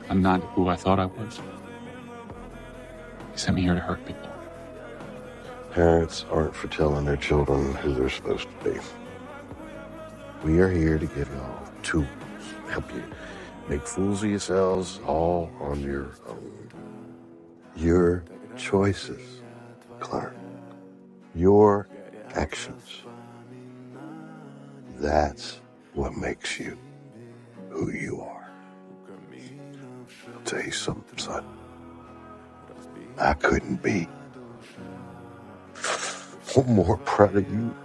I'm not who I thought I was. He sent me here to hurt people. Parents aren't for telling their children who they're supposed to be. We are here to give y'all tools, help you make fools of yourselves all on your own. Your choices, Clark. Your actions. That's what makes you who you are. I'll tell you something, son. I couldn't be more proud of you.